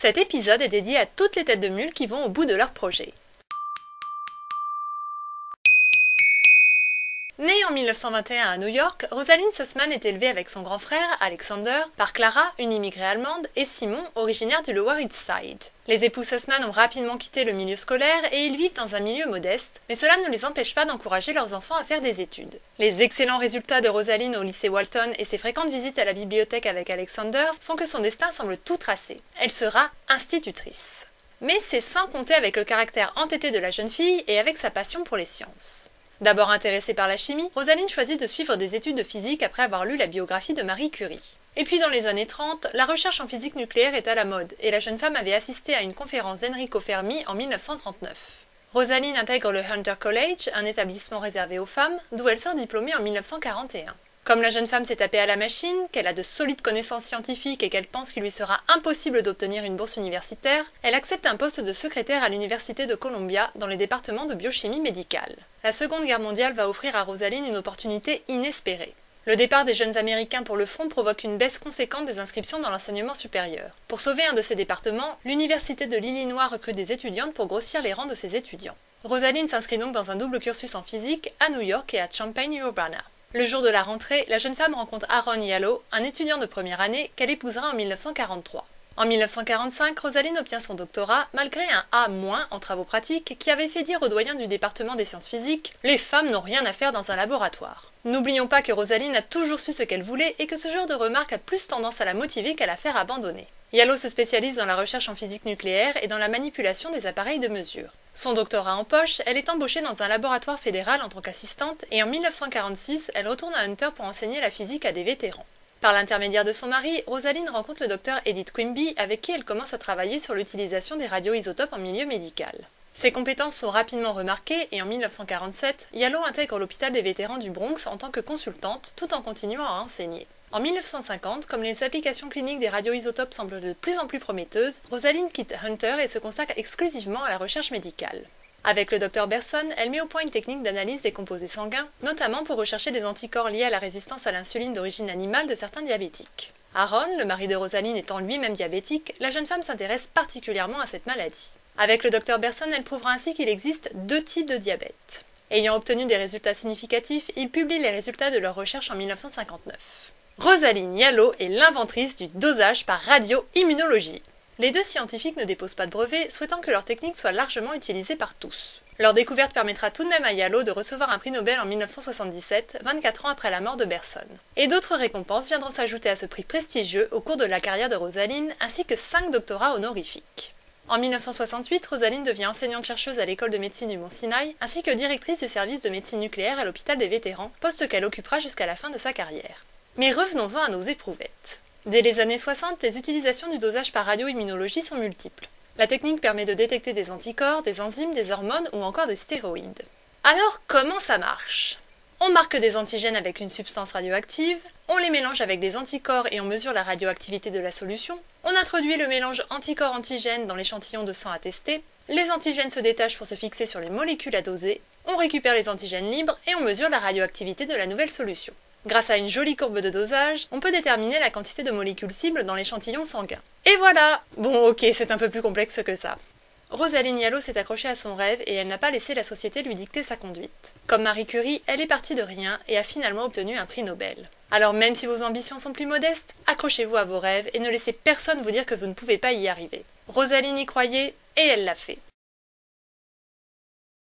Cet épisode est dédié à toutes les têtes de mule qui vont au bout de leur projet. Née en 1921 à New York, Rosalind Sussman est élevée avec son grand frère, Alexander, par Clara, une immigrée allemande, et Simon, originaire du Lower East Side. Les époux Sussman ont rapidement quitté le milieu scolaire et ils vivent dans un milieu modeste, mais cela ne les empêche pas d'encourager leurs enfants à faire des études. Les excellents résultats de Rosalind au lycée Walton et ses fréquentes visites à la bibliothèque avec Alexander font que son destin semble tout tracé. Elle sera institutrice. Mais c'est sans compter avec le caractère entêté de la jeune fille et avec sa passion pour les sciences. D'abord intéressée par la chimie, Rosalind choisit de suivre des études de physique après avoir lu la biographie de Marie Curie. Et puis dans les années 30, la recherche en physique nucléaire est à la mode, et la jeune femme avait assisté à une conférence d'Enrico Fermi en 1939. Rosalind intègre le Hunter College, un établissement réservé aux femmes, d'où elle sort diplômée en 1941. Comme la jeune femme s'est tapée à la machine, qu'elle a de solides connaissances scientifiques et qu'elle pense qu'il lui sera impossible d'obtenir une bourse universitaire, elle accepte un poste de secrétaire à l'université de Columbia dans les départements de biochimie médicale. La Seconde Guerre mondiale va offrir à Rosalind une opportunité inespérée. Le départ des jeunes Américains pour le front provoque une baisse conséquente des inscriptions dans l'enseignement supérieur. Pour sauver un de ces départements, l'université de l'Illinois recrute des étudiantes pour grossir les rangs de ses étudiants. Rosalind s'inscrit donc dans un double cursus en physique à New York et à Champaign-Urbana. Le jour de la rentrée, la jeune femme rencontre Aaron Yallo, un étudiant de première année qu'elle épousera en 1943. En 1945, Rosalind obtient son doctorat malgré un A- en travaux pratiques qui avait fait dire au doyen du département des sciences physiques « Les femmes n'ont rien à faire dans un laboratoire ». N'oublions pas que Rosalind a toujours su ce qu'elle voulait et que ce genre de remarque a plus tendance à la motiver qu'à la faire abandonner. Yallo se spécialise dans la recherche en physique nucléaire et dans la manipulation des appareils de mesure. Son doctorat en poche, elle est embauchée dans un laboratoire fédéral en tant qu'assistante et en 1946, elle retourne à Hunter pour enseigner la physique à des vétérans. Par l'intermédiaire de son mari, Rosalind rencontre le docteur Edith Quimby avec qui elle commence à travailler sur l'utilisation des radioisotopes en milieu médical. Ses compétences sont rapidement remarquées et en 1947, Yallo intègre l'hôpital des vétérans du Bronx en tant que consultante tout en continuant à enseigner. En 1950, comme les applications cliniques des radioisotopes semblent de plus en plus prometteuses, Rosalind quitte Hunter et se consacre exclusivement à la recherche médicale. Avec le Dr Berson, elle met au point une technique d'analyse des composés sanguins, notamment pour rechercher des anticorps liés à la résistance à l'insuline d'origine animale de certains diabétiques. Aaron, le mari de Rosalind étant lui-même diabétique, la jeune femme s'intéresse particulièrement à cette maladie. Avec le Dr Berson, elle prouvera ainsi qu'il existe deux types de diabète. Ayant obtenu des résultats significatifs, ils publient les résultats de leur recherche en 1959. Rosalind Yallo est l'inventrice du dosage par radioimmunologie. Les deux scientifiques ne déposent pas de brevet, souhaitant que leur technique soit largement utilisée par tous. Leur découverte permettra tout de même à Yallo de recevoir un prix Nobel en 1977, 24 ans après la mort de Berson. Et d'autres récompenses viendront s'ajouter à ce prix prestigieux au cours de la carrière de Rosalind, ainsi que 5 doctorats honorifiques. En 1968, Rosalind devient enseignante-chercheuse à l'école de médecine du Mont-Sinaï, ainsi que directrice du service de médecine nucléaire à l'hôpital des vétérans, poste qu'elle occupera jusqu'à la fin de sa carrière. Mais revenons-en à nos éprouvettes. Dès les années 60, les utilisations du dosage par radioimmunologie sont multiples. La technique permet de détecter des anticorps, des enzymes, des hormones ou encore des stéroïdes. Alors, comment ça marche ? On marque des antigènes avec une substance radioactive, on les mélange avec des anticorps et on mesure la radioactivité de la solution, on introduit le mélange anticorps-antigène dans l'échantillon de sang à tester, les antigènes se détachent pour se fixer sur les molécules à doser, on récupère les antigènes libres et on mesure la radioactivité de la nouvelle solution. Grâce à une jolie courbe de dosage, on peut déterminer la quantité de molécules cibles dans l'échantillon sanguin. Et voilà! Bon ok, c'est un peu plus complexe que ça. Rosalind Yallo s'est accrochée à son rêve et elle n'a pas laissé la société lui dicter sa conduite. Comme Marie Curie, elle est partie de rien et a finalement obtenu un prix Nobel. Alors même si vos ambitions sont plus modestes, accrochez-vous à vos rêves et ne laissez personne vous dire que vous ne pouvez pas y arriver. Rosalind y croyait et elle l'a fait.